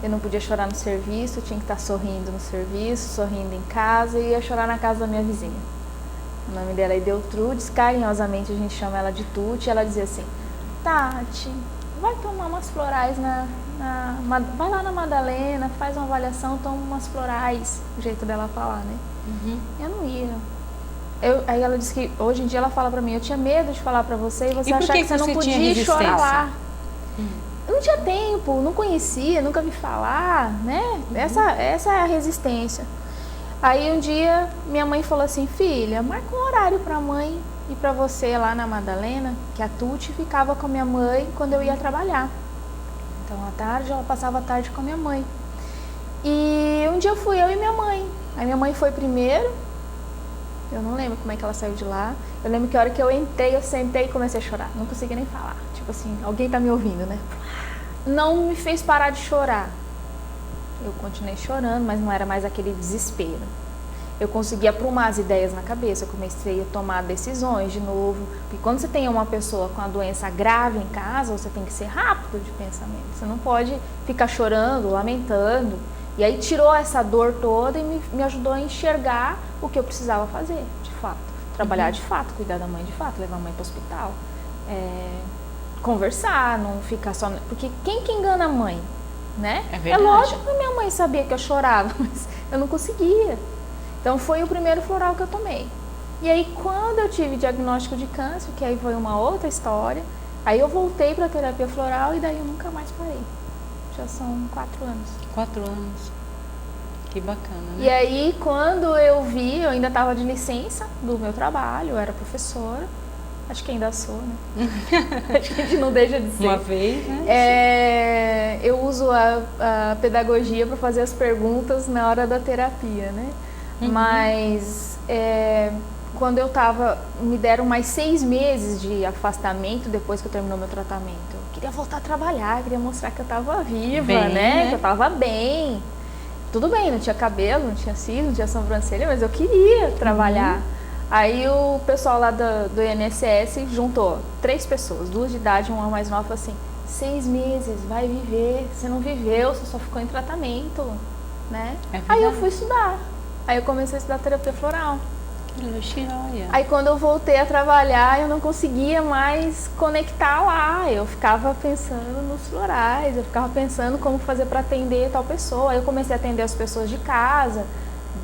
eu não podia chorar no serviço, eu tinha que estar sorrindo no serviço, sorrindo em casa e ia chorar na casa da minha vizinha. O nome dela é Deltrudes, carinhosamente a gente chama ela de Tuti. Ela dizia assim: Tati, vai tomar umas florais vai lá na Madalena, faz uma avaliação, toma umas florais. O jeito dela falar, né? Eu não ia. Aí ela disse que hoje em dia ela fala pra mim: eu tinha medo de falar pra você e você achar que você não podia chorar lá. Eu não tinha tempo, não conhecia, nunca vi falar, né? Essa é a resistência. Aí um dia minha mãe falou assim: filha, marca um horário pra mãe e pra você lá na Madalena, que a Tuti ficava com a minha mãe quando eu ia trabalhar. Então à tarde ela passava a tarde com a minha mãe. E um dia fui eu e minha mãe. Aí minha mãe foi primeiro, eu não lembro como é que ela saiu de lá. Eu lembro que a hora que eu entrei, eu sentei e comecei a chorar. Não consegui nem falar. Tipo assim, alguém tá me ouvindo, né? Não me fez parar de chorar. Eu continuei chorando, mas não era mais aquele desespero. Eu consegui aprumar as ideias na cabeça, eu comecei a tomar decisões de novo. Porque quando você tem uma pessoa com a doença grave em casa, você tem que ser rápido de pensamento. Você não pode ficar chorando, lamentando. E aí tirou essa dor toda e me ajudou a enxergar o que eu precisava fazer, de fato. Trabalhar de fato, cuidar da mãe de fato, levar a mãe para o hospital. Conversar, não ficar só... Porque quem que engana a mãe? Né? É lógico que minha mãe sabia que eu chorava, mas eu não conseguia. Então foi o primeiro floral que eu tomei. E aí quando eu tive diagnóstico de câncer, que aí foi uma outra história, aí eu voltei para a terapia floral e daí eu nunca mais parei. Já são 4 anos. 4 anos. Que bacana, né? E aí quando eu vi, eu ainda estava de licença do meu trabalho, eu era professora. Acho que ainda sou, né? Acho que a gente não deixa de ser. Uma vez, né? Eu uso a pedagogia para fazer as perguntas na hora da terapia, né? Mas quando eu tava, me deram mais 6 meses de afastamento depois que eu terminou meu tratamento. Eu queria voltar a trabalhar, queria mostrar que eu tava viva, né? Que eu tava bem. Tudo bem, não tinha cabelo, não tinha cílio, não tinha sobrancelha, mas eu queria trabalhar. Aí o pessoal lá do INSS juntou 3 pessoas, 2 de idade, uma mais nova, falou assim: 6 meses, vai viver, você não viveu, você só ficou em tratamento, né? Aí eu fui estudar, aí eu comecei a estudar terapia floral. Que luxúria. Aí quando eu voltei a trabalhar, eu não conseguia mais conectar lá, eu ficava pensando nos florais, eu ficava pensando como fazer para atender tal pessoa. Aí eu comecei a atender as pessoas de casa,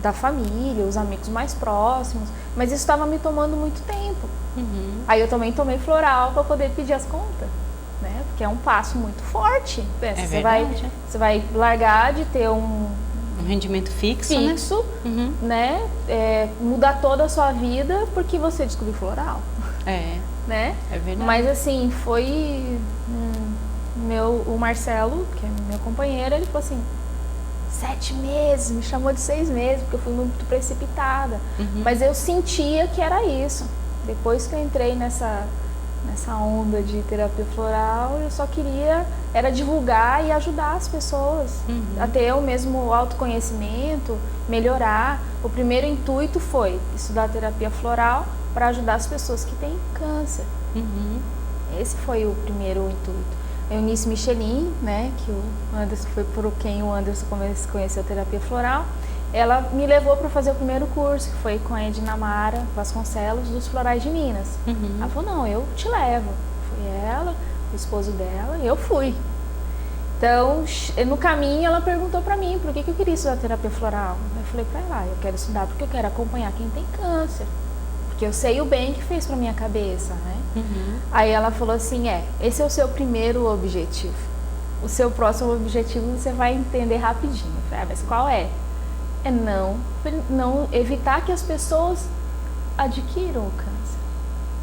da família, os amigos mais próximos, mas isso estava me tomando muito tempo. Aí eu também tomei floral para poder pedir as contas, né? Porque é um passo muito forte. Pensa, você vai largar de ter um rendimento fixo, né? Mudar toda a sua vida porque você descobriu floral. Né? É verdade. Mas assim, foi o Marcelo, que é meu companheiro, ele falou assim: 7 meses, me chamou de 6 meses, porque eu fui muito precipitada. Mas eu sentia que era isso. Depois que eu entrei nessa onda de terapia floral, eu só queria era divulgar e ajudar as pessoas a ter o mesmo autoconhecimento, melhorar. O primeiro intuito foi estudar terapia floral para ajudar as pessoas que têm câncer. Esse foi o primeiro intuito. Eunice Michelin, né, que o Anderson foi por quem o Anderson conheceu a terapia floral. Ela me levou para fazer o primeiro curso, que foi com a Edna Mara Vasconcelos, dos Florais de Minas. Ela falou, não, eu te levo. Foi ela, o esposo dela, e eu fui. Então, no caminho, ela perguntou para mim por que eu queria estudar terapia floral. Eu falei para ela, eu quero estudar porque eu quero acompanhar quem tem câncer. Porque eu sei o bem que fez para minha cabeça, né? Aí ela falou assim, esse é o seu primeiro objetivo. O seu próximo objetivo você vai entender rapidinho. Eu falei, mas qual é? É não evitar que as pessoas adquiram o câncer.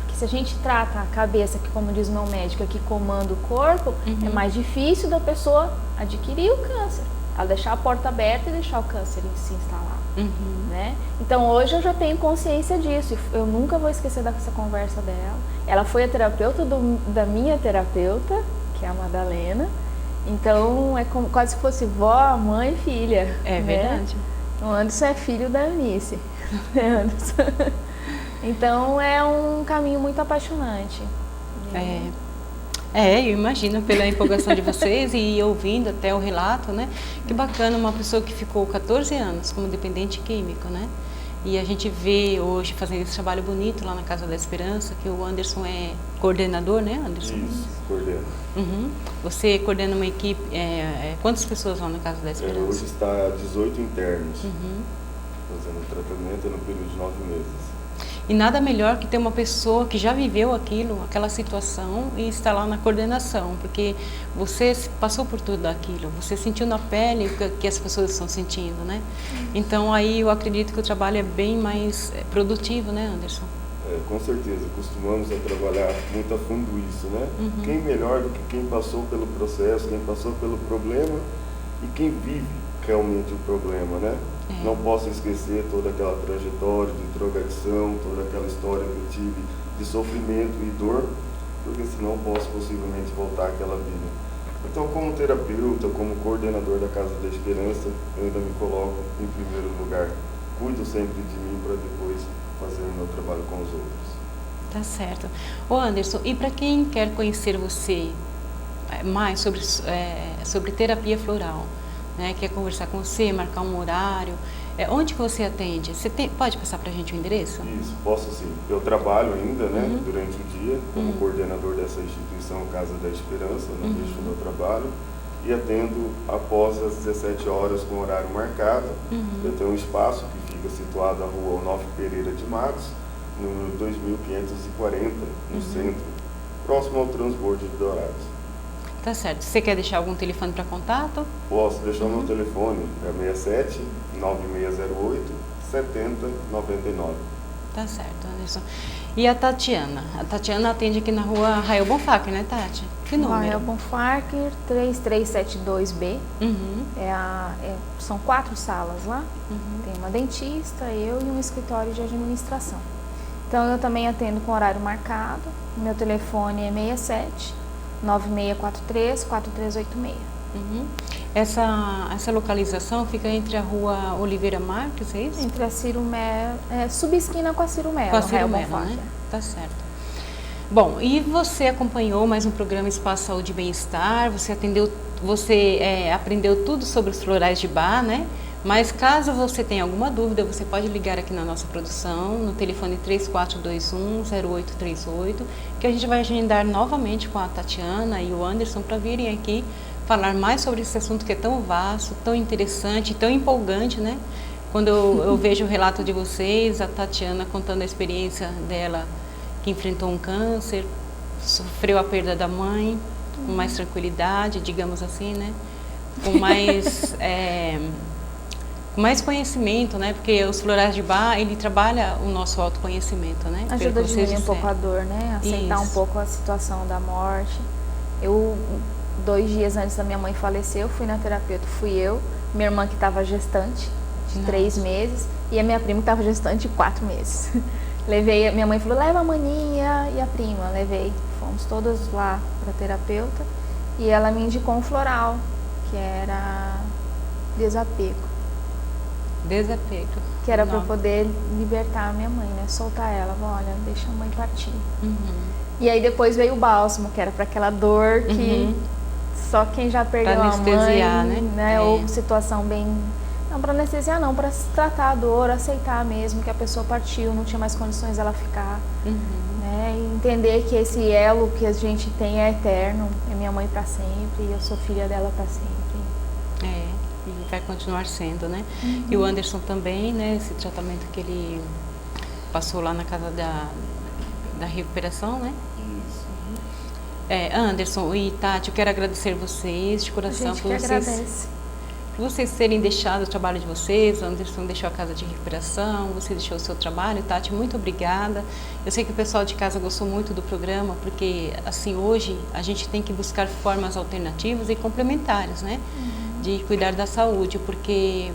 Porque se a gente trata a cabeça, que como diz meu médico, é que comanda o corpo, é mais difícil da pessoa adquirir o câncer. Ela deixar a porta aberta e deixar o câncer se instalar. Né? Então hoje eu já tenho consciência disso. Eu nunca vou esquecer dessa conversa dela. Ela foi a terapeuta da minha terapeuta, que é a Madalena. Então é como, quase que fosse vó, mãe e filha. É, né? verdade. O Anderson é filho da Eunice. Anderson. Então é um caminho muito apaixonante. Eu imagino pela empolgação de vocês e ouvindo até o relato, né? Que bacana, uma pessoa que ficou 14 anos como dependente químico, né? E a gente vê hoje fazendo esse trabalho bonito lá na Casa da Esperança, que o Anderson é coordenador, né, Anderson? Isso, coordena. Você coordena uma equipe, quantas pessoas lá na Casa da Esperança? Hoje está 18 internos, fazendo tratamento no período de 9 meses. E nada melhor que ter uma pessoa que já viveu aquilo, aquela situação e está lá na coordenação, porque você passou por tudo aquilo, você sentiu na pele o que as pessoas estão sentindo, né? Então aí eu acredito que o trabalho é bem mais produtivo, né, Anderson? Com certeza, costumamos a trabalhar muito a fundo isso, né? Quem melhor do que quem passou pelo processo, quem passou pelo problema e quem vive realmente o problema, né? Não posso esquecer toda aquela trajetória de drogadição, toda aquela história que eu tive de sofrimento e dor, porque senão posso possivelmente voltar àquela vida. Então, como terapeuta, como coordenador da Casa da Esperança, eu ainda me coloco em primeiro lugar. Cuido sempre de mim para depois fazer o meu trabalho com os outros. Tá certo. Ô Anderson, e para quem quer conhecer você mais sobre terapia floral, né, quer conversar com você, marcar um horário, onde que você atende? Você pode passar para a gente o endereço? Isso, posso sim. Eu trabalho ainda, né, durante o dia, como coordenador dessa instituição Casa da Esperança, não deixo o meu trabalho, e atendo após as 17 horas com horário marcado. Eu tenho um espaço que fica situado na rua Onofre Pereira de Matos, número 2540, no centro, próximo ao transbordo de Dourados. Tá certo. Você quer deixar algum telefone para contato? Posso deixar o meu telefone, é 67 9608 7099. Tá certo, Anderson. E a Tatiana? A Tatiana atende aqui na rua Rael Bonfacre, né, Tati? Que número? Rael Bonfacre, 3372B. São 4 salas lá. Tem uma dentista, eu e um escritório de administração. Então eu também atendo com horário marcado. Meu telefone é 67 9643 4386. Essa localização fica entre a rua Oliveira Marques, é isso? Entre a Ciro Melo, subesquina com a Ciro Melo. Com a Ciro Melo, né? Tá certo. Bom, e você acompanhou mais um programa Espaço Saúde e Bem-Estar, você aprendeu tudo sobre os florais de Bach, né? Mas caso você tenha alguma dúvida, você pode ligar aqui na nossa produção, no telefone 3421-0838, que a gente vai agendar novamente com a Tatiana e o Anderson para virem aqui falar mais sobre esse assunto que é tão vasto, tão interessante, tão empolgante, né? Quando eu vejo o relato de vocês, a Tatiana contando a experiência dela, que enfrentou um câncer, sofreu a perda da mãe, com mais tranquilidade, digamos assim, né? Com mais conhecimento, né? Porque os florais de Bach, ele trabalha o nosso autoconhecimento, né? Ajuda a diminuir um pouco a dor, né? Aceitar um pouco a situação da morte. Eu, 2 dias antes da minha mãe falecer, eu fui na terapeuta, minha irmã que estava gestante de 3 meses e a minha prima que estava gestante de 4 meses. Minha mãe falou, leva a maninha e a prima, levei. Fomos todas lá para a terapeuta e ela me indicou um floral, que era desapego. Desapego. Que era para poder libertar a minha mãe, né? Soltar ela, olha, deixa a mãe partir. E aí depois veio o bálsamo, que era para aquela dor que só quem já perdeu Pra a mãe, anestesiar, né? Ou situação bem... Não para anestesiar não, para tratar a dor, aceitar mesmo que a pessoa partiu, não tinha mais condições dela ficar. Né? E entender que esse elo que a gente tem é eterno, é minha mãe para sempre e eu sou filha dela para sempre. E vai continuar sendo, né? E o Anderson também, né? Esse tratamento que ele passou lá na casa da recuperação, né? Anderson e Tati, eu quero agradecer vocês de coração por vocês terem deixado o trabalho de vocês. O Anderson deixou a casa de recuperação, você deixou o seu trabalho. Tati, muito obrigada. Eu sei que o pessoal de casa gostou muito do programa, porque assim, hoje a gente tem que buscar formas alternativas e complementares, né? De cuidar da saúde, porque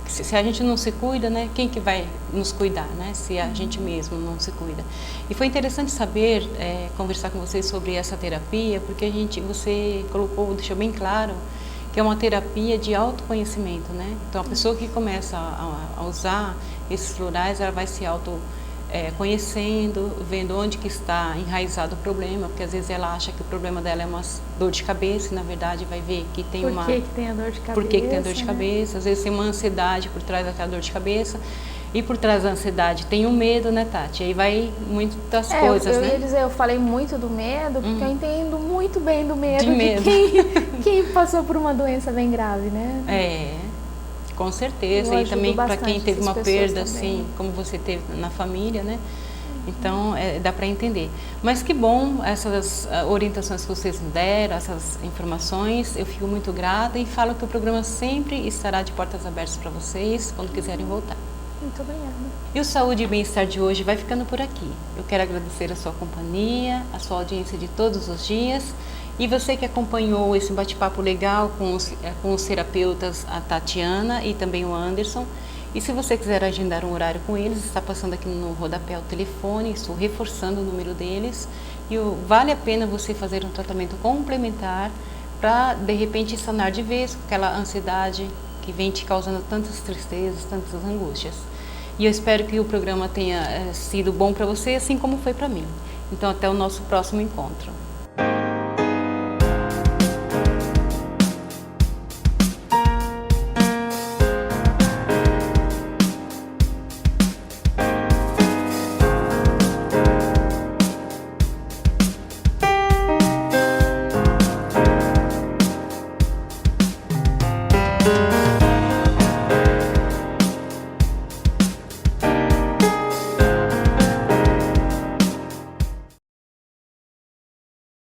se a gente não se cuida, né, quem que vai nos cuidar, né, se a gente mesmo não se cuida? E foi interessante saber, conversar com vocês sobre essa terapia, porque você deixou bem claro que é uma terapia de autoconhecimento, né? Então a pessoa que começa a usar esses florais, ela vai se conhecendo, vendo onde que está enraizado o problema, porque às vezes ela acha que o problema dela é uma dor de cabeça e na verdade vai ver que tem Por que tem a dor de cabeça? Por que tem a dor de cabeça? Às vezes tem uma ansiedade por trás daquela dor de cabeça e por trás da ansiedade tem o medo, né, Tati? Aí vai muitas coisas, eu né? ia dizer, eu falei muito do medo, porque eu entendo muito bem do medo de quem passou por uma doença bem grave, né? Com certeza, e também para quem teve uma perda, assim, como você teve na família, né? Então, dá para entender. Mas que bom essas orientações que vocês me deram, essas informações, eu fico muito grata e falo que o programa sempre estará de portas abertas para vocês, quando quiserem voltar. Muito obrigada. E o Saúde e Bem-Estar de hoje vai ficando por aqui. Eu quero agradecer a sua companhia, a sua audiência de todos os dias. E você que acompanhou esse bate-papo legal com os terapeutas, a Tatiana e também o Anderson. E se você quiser agendar um horário com eles, está passando aqui no rodapé o telefone, estou reforçando o número deles. E vale a pena você fazer um tratamento complementar para, de repente, sanar de vez aquela ansiedade que vem te causando tantas tristezas, tantas angústias. E eu espero que o programa tenha sido bom para você, assim como foi para mim. Então, até o nosso próximo encontro.